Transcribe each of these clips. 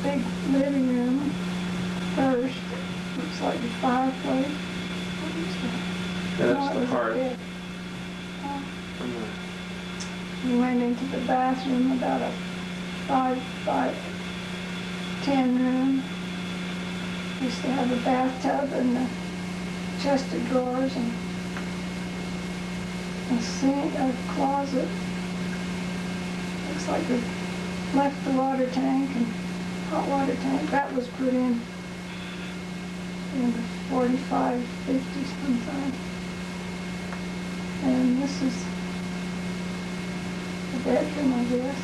big living room first. Looks like the fireplace. What is that? Yeah, that's the hearth. We went into the bathroom, about a 5 by 10 room. Used to have a bathtub and a chest of drawers and a sink, a closet. Looks like we left the water tank and hot water tank. That was put in the 45, 50 sometime. And this is the bedroom, I guess.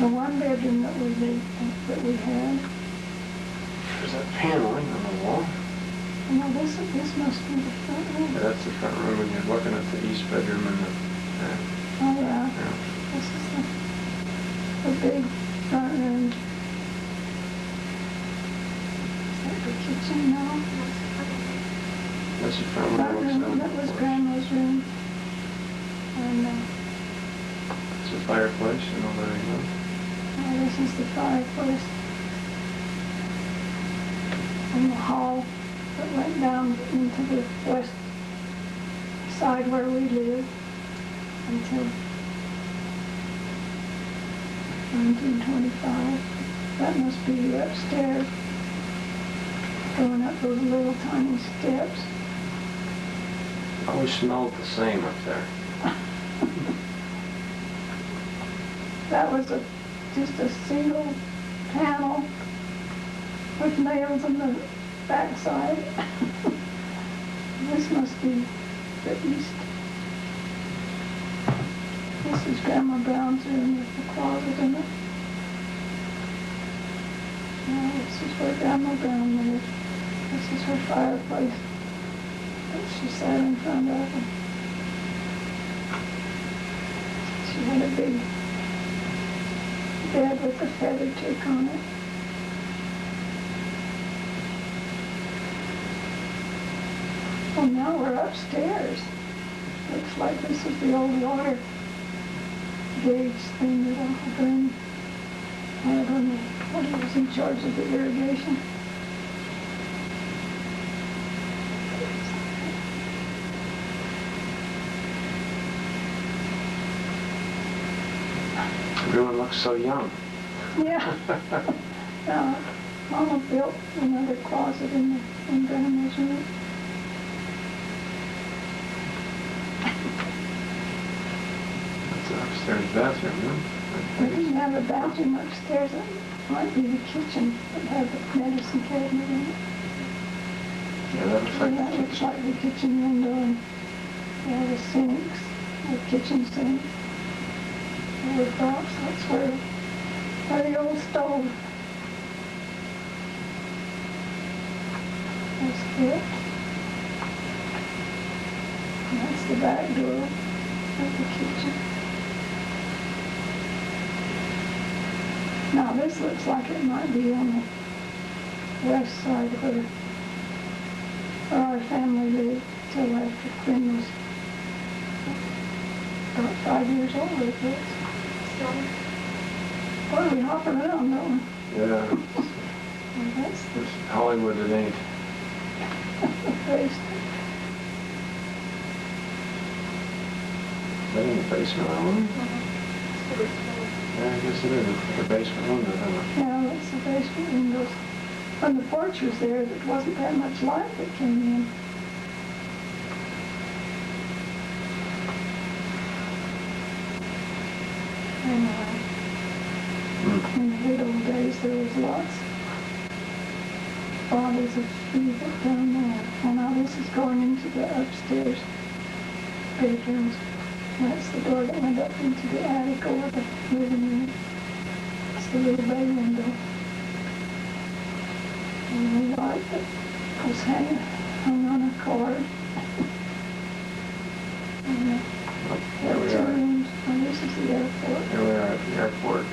The one bedroom that we had. There's that paneling on the wall. No, this must be the front room. Yeah, that's the front room, and you're looking at the east bedroom and the... Oh, yeah. This is the big front room. Is that the kitchen now? That's the front room. That was Grandma's room. And it's a fireplace, you know, there you go. Oh, this is the fireplace. And the hall that went down into the west side where we lived until 1925. That must be upstairs, going up those little tiny steps. Always smelled the same up there. That was just a single panel with nails in the backside. This must be the east. This is Grandma Brown's room with the closet in it. Now this is where Grandma Brown lived. This is her fireplace that she sat in front of. And she had a big bed with a feather tick on it. Well, now we're upstairs. Looks like this is the old water gauge thing that Uncle Ben had when he was in charge of the irrigation. Everyone looks so young. Yeah. Mama built another closet in Grandma's room. That's an upstairs bathroom, huh? We didn't have a bathroom upstairs. It might be the kitchen that had the medicine cabinet in it. Yeah, that looks like that the looks kitchen. like the kitchen window, and yeah, the sinks, the kitchen sink, the props. That's where the old stove was kept. And that's the back door of the kitchen. Now this looks like it might be on the west side where our family lived till after Quinn was about 5 years old, I guess. Boy, we hop around, don't we? Yeah. Well, that's It's Hollywood, it ain't. the basement. Is that in the basement, Alan? Yeah, I guess it is. It's like a basement window, isn't it? Yeah, that's the basement windows. When the porch was there wasn't that much light that came in. And in the good old days, there was lots bodies of people down there. And now this is going into the upstairs bedrooms. That's the door that went up into the attic over the living room. It's the little bay window. And the light that was hung on a cord. And Here we two are. rooms. And this is the airport. Here we are at the airport.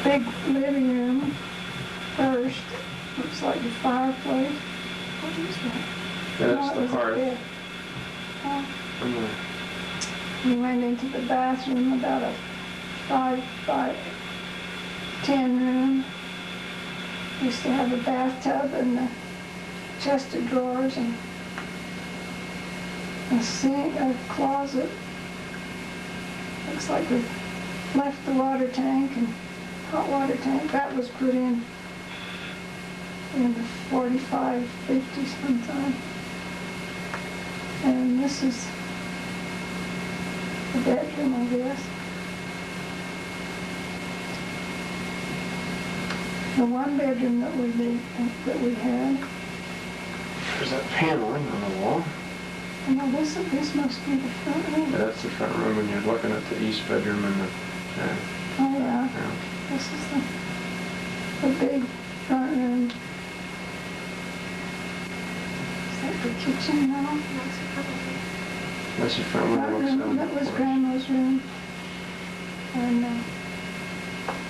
big living room first. Looks like the fireplace. What is that? Yeah, No, that's it the was a hearth. bed. Oh. And We went into the bathroom, about a 5 by 10 room. Used to have a bathtub and a chest of drawers and a sink, a closet. Looks like we left the water tank and hot water tank. That was put in the 45, 50 sometime. And this is the bedroom, I guess. The one bedroom that we had. there's that paneling on the wall. No, this must be the front room. Yeah, that's the front room, and you're looking at the east bedroom and the, Oh yeah, yeah. this is the big front room. Is that the kitchen now? That's your front Front window looks room, down that the was porch. Grandma's room. And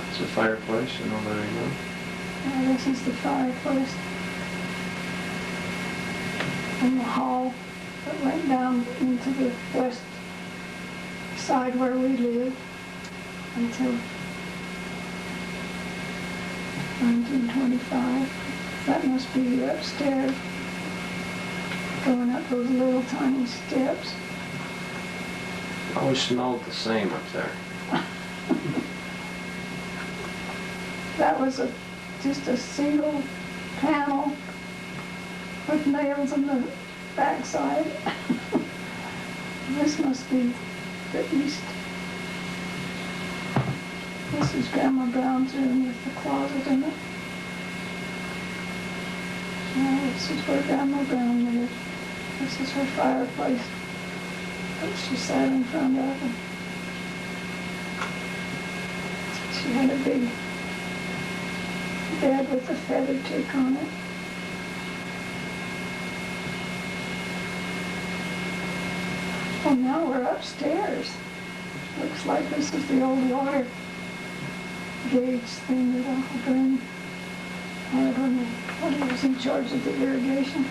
It's a fireplace, you know, there you go. this is the fireplace. And the hall that went down into the west side where we lived until 1925. That must be upstairs, going up those little tiny steps. Always smelled the same up there. That was just a single panel with nails on the backside. This must be the east. This is Grandma Brown's room with the closet in it. Now this is where Grandma Brown lived. This is her fireplace that she sat in front of. And she had a big bed with a feather tick on it. Well, now we're upstairs. Looks like this is the old water gauge thing that Uncle Ben had when he was in charge of the irrigation.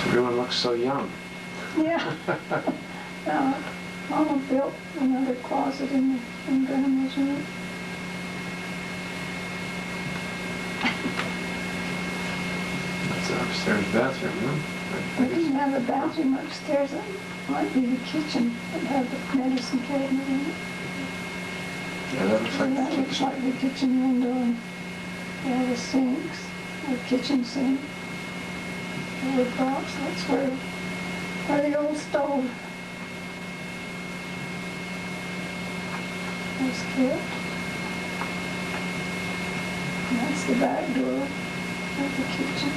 Everyone looks so young. Yeah. Mama built another closet in Grandma's room. That's an upstairs bathroom, huh? We didn't have a bathroom upstairs. That might be the kitchen. It had the medicine cabinet in it. Yeah, that looks like That the looks kitchen. like the kitchen window and all the sinks, the kitchen sink, the wood box. That's where the old stove was kept. And that's the back door of the kitchen.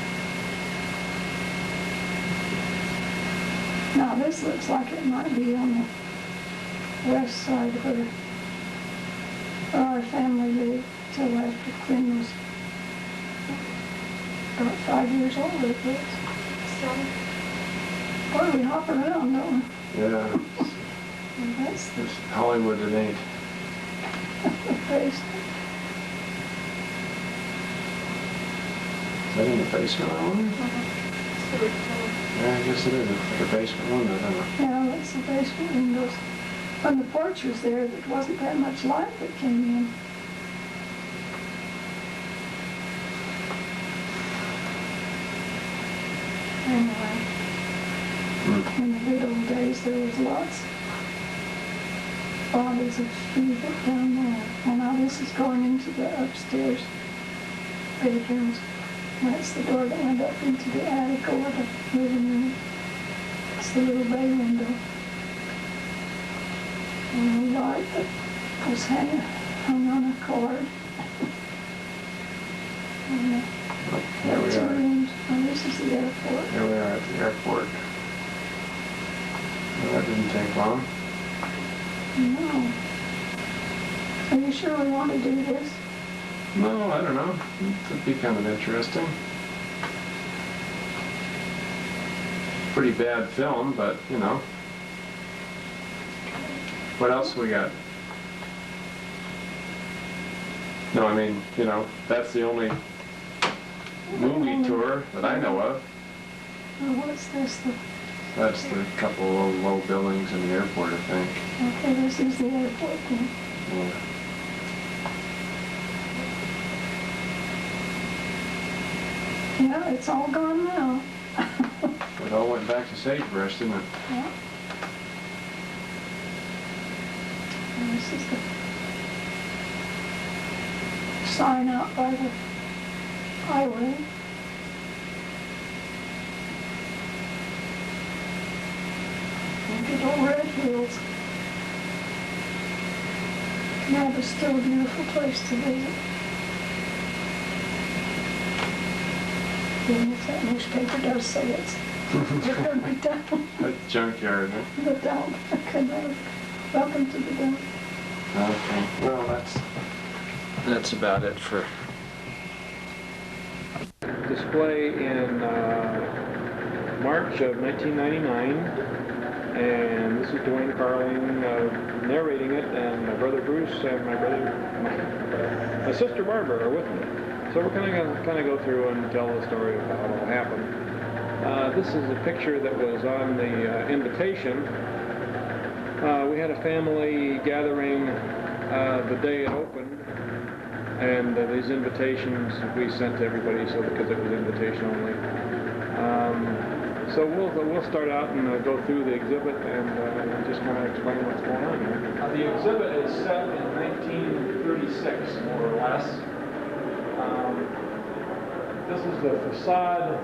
Now this looks like it might be on the west side where our family lived till after Quinn was about 5 years old, I guess. Boy, we hop around, don't we? Yeah, And that's the it's Hollywood it ain't. basement. Is that in the basement, I wonder? Yeah, I guess it is. It's like a basement window, isn't it? Yeah, that's the basement windows. When the porch was there wasn't that much light that came in. Anyway, in the good old days, there was lots bodies of fever down there. And now this is going into the upstairs bedrooms. That's the door that went up into the attic or the living room. It's the little bay window. And the light that was hung on a cord. And There we two are. rooms. And this is the airport. Here we are at the airport. Well, that didn't take long. No. Are you sure we want to do this? No, I don't know. It could be kind of interesting. pretty bad film, but you know. What else we got? No, I mean, you know, that's the only movie tour that I know of. Oh, what's this? That's the couple of low buildings in the airport, I think. Okay, this is the airport then. Yeah. Yeah, it's all gone now. It all went back to sagebrush, didn't it? Yeah. And this is the sign out by the highway. And good old Red Hills. Kanab is still a beautiful place to visit. Even if that newspaper does say it's going to be down. A junkyard, huh? The dump. Kanab. Welcome to the dump. Okay. Well, that's about it for display in March of 1999, and this is Dwayne Carling narrating it, and my brother Bruce and my sister Barbara are with me. So we're going to go through and tell the story of how it all happened. This is a picture that was on the invitation. We had a family gathering the day it opened, and these invitations we sent to everybody, so because it was invitation only. So we'll start out and go through the exhibit and just kind of explain what's going on here. The exhibit is set in 1936, more or less. This is the facade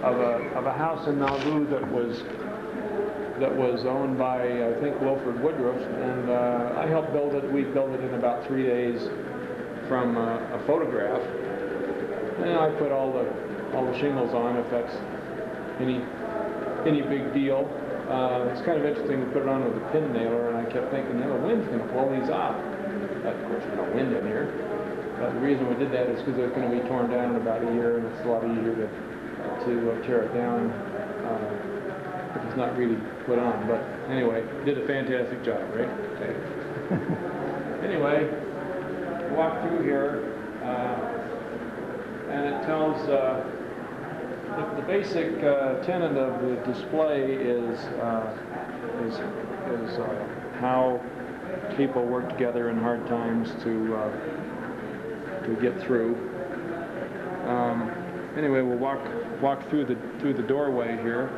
of a house in Nauvoo that was owned by, I think, Wilford Woodruff, and I helped build it. We built it in about 3 days from a photograph, and I put all the shingles on, if that's any big deal. It's kind of interesting to put it on with a pin nailer, and I kept thinking, the wind's going to blow these off. But of course, there's no wind in here. But the reason we did that is because it's going to be torn down in about a year, and it's a lot easier to tear it down if it's not really put on. But anyway, did a fantastic job, right? Okay. Anyway, walk through here, and it tells the basic tenet of the display is how people work together in hard times to get through. Anyway, we'll walk through the doorway here.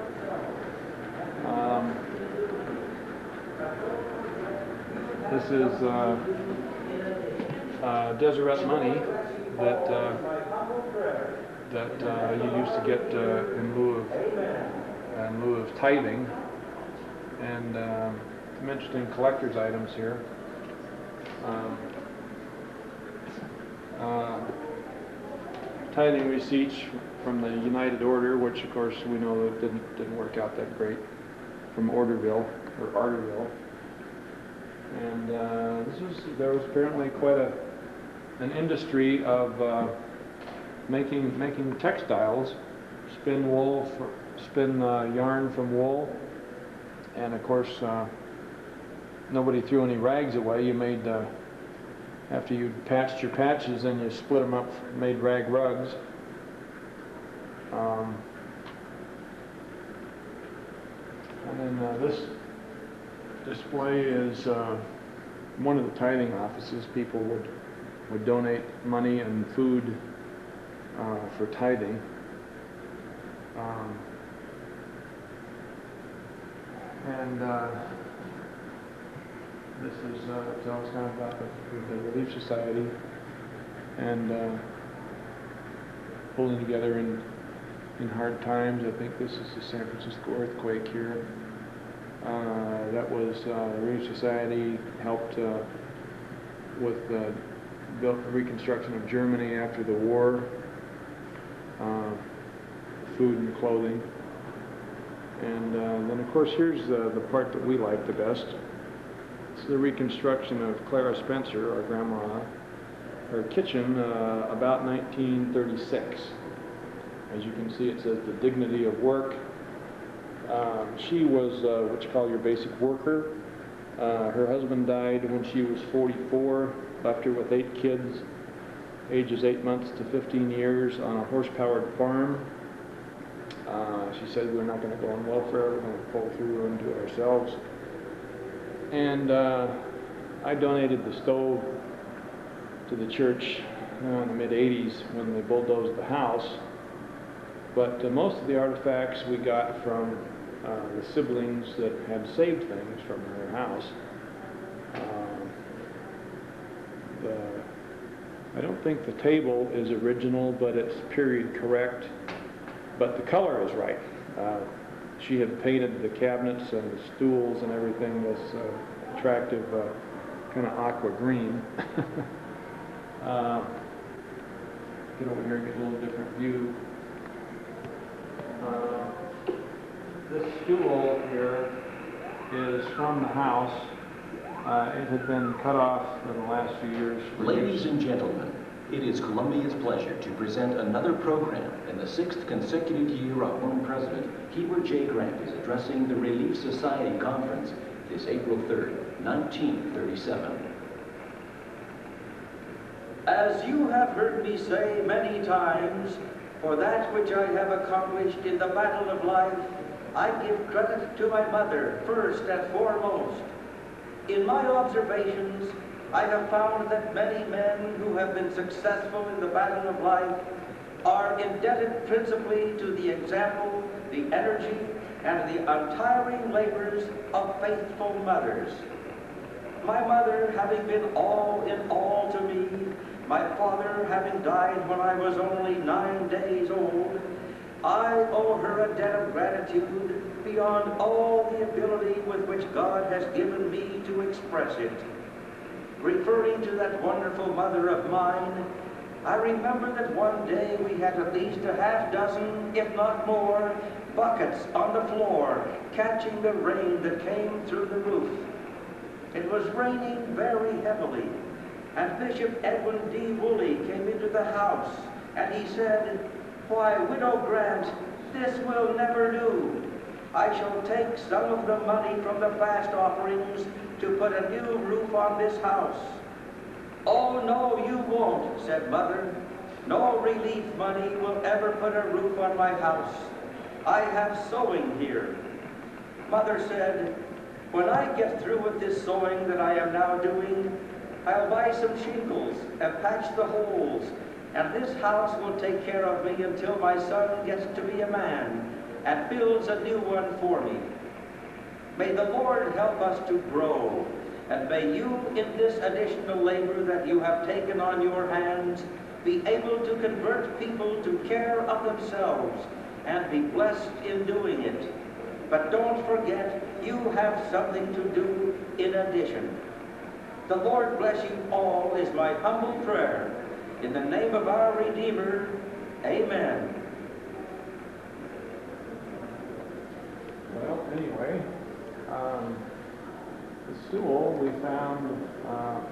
This is Deseret money that you used to get in lieu of tithing, and some interesting collector's items here. Tithing receipts from the United Order, which of course we know that didn't work out that great, from Orderville or Arterville, and there was apparently quite an industry of making textiles, spin yarn from wool, and of course nobody threw any rags away. You made after you patched your patches, then you split them up, made rag rugs. And then this display is one of the tithing offices. People would donate money and food for tithing. This is tells kind of about the Relief Society and holding together in hard times. I think this is the San Francisco earthquake here. That was the Relief Society helped with built the reconstruction of Germany after the war, food and clothing. And then of course here's the part that we like the best. It's the reconstruction of Clara Spencer, our grandma, her kitchen about 1936. As you can see, it says the dignity of work, She was what you call your basic worker. Her husband died when she was 44, left her with 8 kids, ages 8 months to 15 years, on a horse-powered farm. She said, we're not going to go on welfare, we're going to pull through and do it ourselves. And I donated the stove to the church in the mid-'80s when they bulldozed the house. But most of the artifacts we got from the siblings that had saved things from their house. I don't think the table is original, but it's period correct. But the color is right. She had painted the cabinets and the stools and everything this attractive kind of aqua green. Get over here and get a little different view. This stool here is from the house. It had been cut off in the last few years. Ladies and gentlemen, it is Columbia's pleasure to present another program in the 6th consecutive year our own president, Heber J. Grant, is addressing the Relief Society Conference this April 3rd, 1937. As you have heard me say many times, for that which I have accomplished in the battle of life, I give credit to my mother first and foremost. In my observations, I have found that many men who have been successful in the battle of life are indebted principally to the example, the energy, and the untiring labors of faithful mothers. My mother having been all in all to me, my father having died when I was only 9 days old, I owe her a debt of gratitude beyond all the ability with which God has given me to express it. Referring to that wonderful mother of mine, I remember that one day we had at least a half dozen, if not more, buckets on the floor catching the rain that came through the roof. It was raining very heavily, and Bishop Edwin D. Woolley came into the house, and he said, "Why, Widow Grant, this will never do. I shall take some of the money from the fast offerings to put a new roof on this house." "Oh, no, you won't," said Mother. "No relief money will ever put a roof on my house. I have sewing here." Mother said, "When I get through with this sewing that I am now doing, I'll buy some shingles and patch the holes, and this house will take care of me until my son gets to be a man and builds a new one for me." May the Lord help us to grow, and may you, in this additional labor that you have taken on your hands, be able to convert people to care of themselves and be blessed in doing it. But don't forget, you have something to do in addition. The Lord bless you all is my humble prayer. In the name of our Redeemer, amen. Well, anyway, the stool we found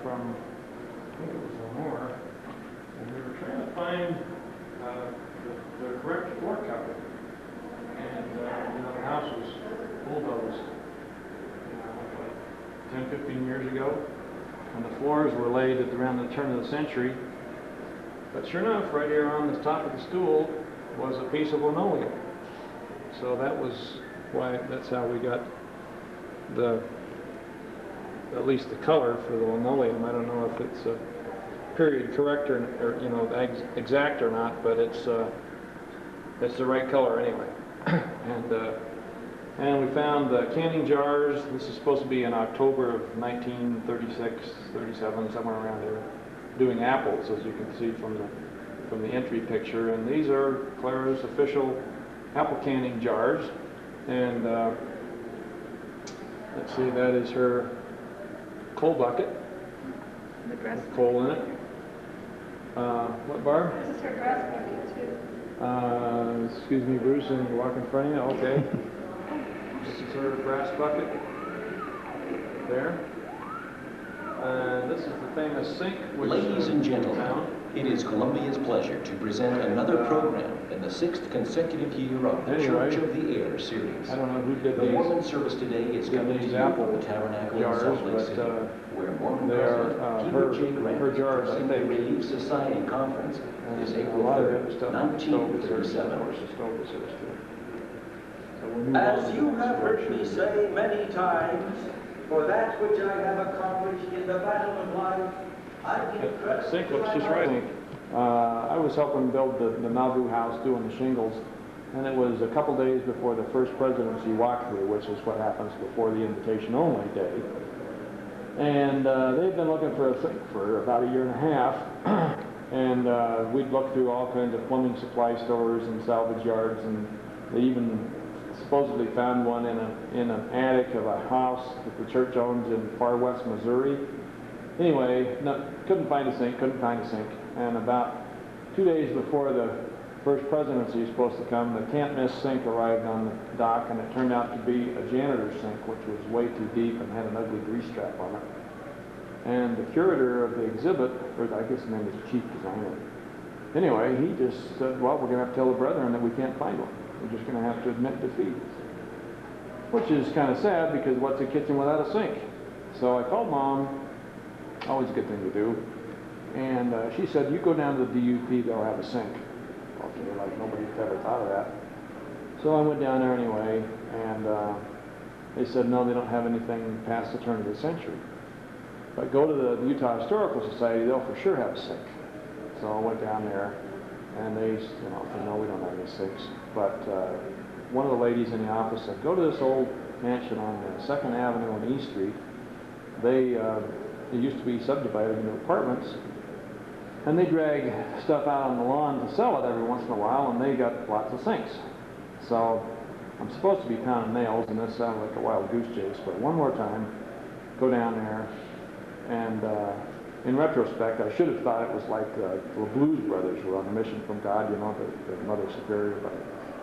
from, I think it was Lenore, and we were trying to find the correct floor cover. And the house was bulldozed 10, 15 years ago, and the floors were laid at around the turn of the century. But sure enough, right here on the top of the stool was a piece of linoleum. So that was why, that's how we got at least the color for the linoleum. I don't know if it's a period correct or exact or not, but it's the right color anyway. And we found the canning jars. This is supposed to be in October of 1936, 37, somewhere around there, doing apples, as you can see from the entry picture. And these are Clara's official apple canning jars. And let's see, that is her coal bucket with coal in it. What, Barb? This is her dress bucket too. Excuse me, Bruce, and you walk in front of you. Okay. This is her brass bucket there. And this is the famous sink, which Ladies and gentlemen, found. It is Columbia's pleasure to present another program in the 6th consecutive year of the Anyway, Church of the Air series. I don't know who did The these. Mormon service today is coming to you from the Tabernacle in Salt Lake City, where Mormon they are, President Heber J. Grant her is jars, I addressing the think. Relief Society Conference this A April lot of 3rd, that stuff on the stove is yours, of 1937. course, the stove is yours too. So we'll move on As to you the next have heard brochure. me say many times, for that which I have accomplished in the battle of life, I give That credit sink to looks my just mother. right. I was helping build the Nauvoo house, doing the shingles, and it was a couple days before the first presidency walkthrough, which is what happens before the invitation only day. And they've been looking for a sink for about a year and a half, and we'd looked through all kinds of plumbing supply stores and salvage yards, and they even supposedly found one in an attic of a house that the church owns in far west Missouri. Anyway, couldn't find a sink, and about 2 days before the first presidency was supposed to come, the can't-miss sink arrived on the dock, and it turned out to be a janitor's sink, which was way too deep and had an ugly grease trap on it. And the curator of the exhibit, or I guess his name is chief designer, anyway, he just said, well, we're going to have to tell the brethren that we can't find one. We're just going to have to admit defeat. Which is kind of sad, because what's a kitchen without a sink? So I called Mom, always a good thing to do, and she said, you go down to the DUP, they'll have a sink. Okay, like nobody's ever thought of that. So I went down there anyway, and they said, no, they don't have anything past the turn of the century. But go to the Utah Historical Society, they'll for sure have a sink. So I went down there, and they said, no, we don't have any sinks. But one of the ladies in the office said, go to this old mansion on 2nd Avenue and E Street. It used to be subdivided into apartments, and they drag stuff out on the lawn to sell it every once in a while, and they got lots of sinks. So I'm supposed to be pounding nails, and this sounds like a wild goose chase, but one more time, go down there, and in retrospect, I should have thought it was like the Blues Brothers were on a mission from God, the Mother Superior, but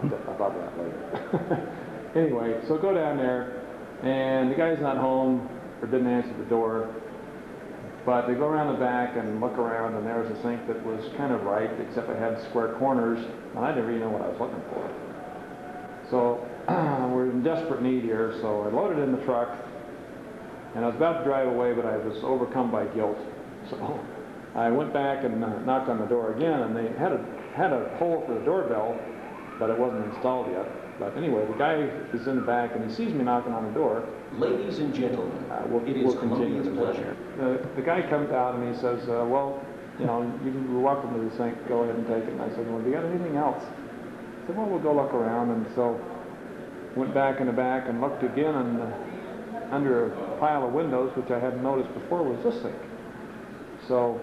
I thought that later. Anyway, so go down there, and the guy's not home, or didn't answer the door. But they go around the back and look around, and there was a sink that was kind of right, except it had square corners, and I didn't really know what I was looking for. So we're in desperate need here, so I loaded in the truck, and I was about to drive away, but I was overcome by guilt. So I went back and knocked on the door again, and they had a hole for the doorbell, but it wasn't installed yet. But anyway, the guy is in the back, and he sees me knocking on the door. Ladies and gentlemen, It it is Columbia's the pleasure. The guy comes out and he says, well, you're welcome to the sink, go ahead and take it. And I said, well, do you got anything else? He said, well, we'll go look around. And so went back in the back and looked again, and under a pile of windows, which I hadn't noticed before, was this sink. So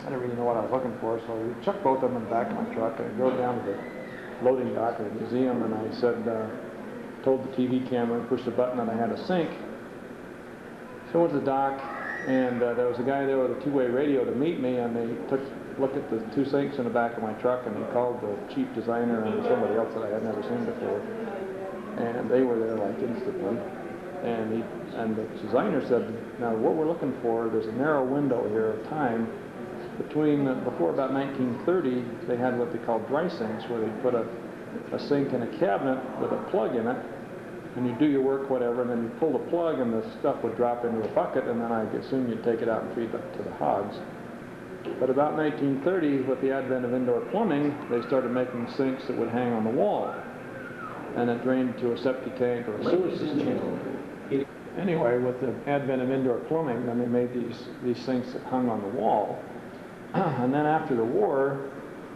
I didn't really know what I was looking for, so we chucked both of them in the back of my truck, and I drove down to the loading dock of the museum, and I said, told the TV camera, pushed a button, and I had a sink. So I went to the dock, and there was a guy there with a two-way radio to meet me, and they looked at the two sinks in the back of my truck, and they called the chief designer and somebody else that I had never seen before, and they were there like instantly. And the designer said, now what we're looking for, there's a narrow window here of time before about 1930, they had what they called dry sinks, where they put a sink in a cabinet with a plug in it, and you do your work, whatever, and then you pull the plug, and the stuff would drop into a bucket, and then I assume you'd take it out and feed it to the hogs. But about 1930, with the advent of indoor plumbing, they started making sinks that would hang on the wall, and it drained to a septic tank or a sewer system. Anyway, with the advent of indoor plumbing, then they made these sinks that hung on the wall. And then after the war,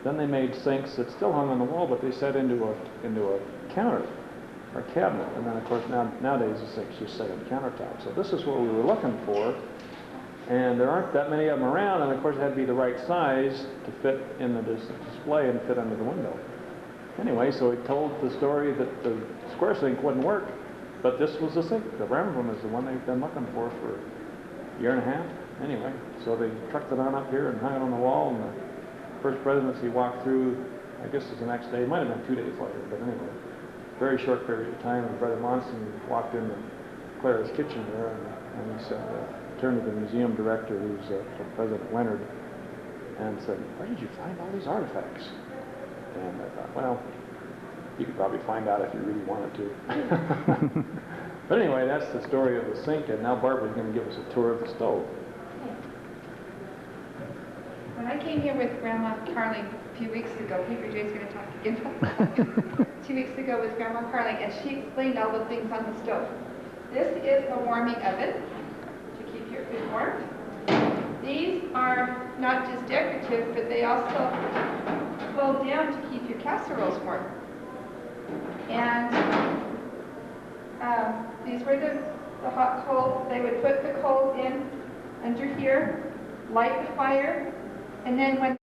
then they made sinks that still hung on the wall, but they set into a counter or cabinet. And then, of course, nowadays the sinks just set in countertops. So this is what we were looking for. And there aren't that many of them around, and of course it had to be the right size to fit in the display and fit under the window. Anyway, so he told the story that the square sink wouldn't work, but this was the sink. The round one is the one they've been looking for a year and a half. Anyway, so they trucked it on up here and hung it on the wall, and the first presidency walked through, I guess it was the next day, it might have been 2 days later, but anyway, very short period of time, and Brother Monson walked into Clara's kitchen there, and he said, turned to the museum director, who's President Leonard, and said, "Where did you find all these artifacts?" And I thought, well, you could probably find out if you really wanted to. But anyway, that's the story of the sink, and now Barbara's going to give us a tour of the stove. When I came here with Grandma Carling a few weeks ago, Peter Jay's going to talk again. 2 weeks ago with Grandma Carling, and she explained all the things on the stove. This is a warming oven to keep your food warm. These are not just decorative, but they also fold down to keep your casseroles warm. And these were the hot coals. They would put the coals in under here, light the fire, and then when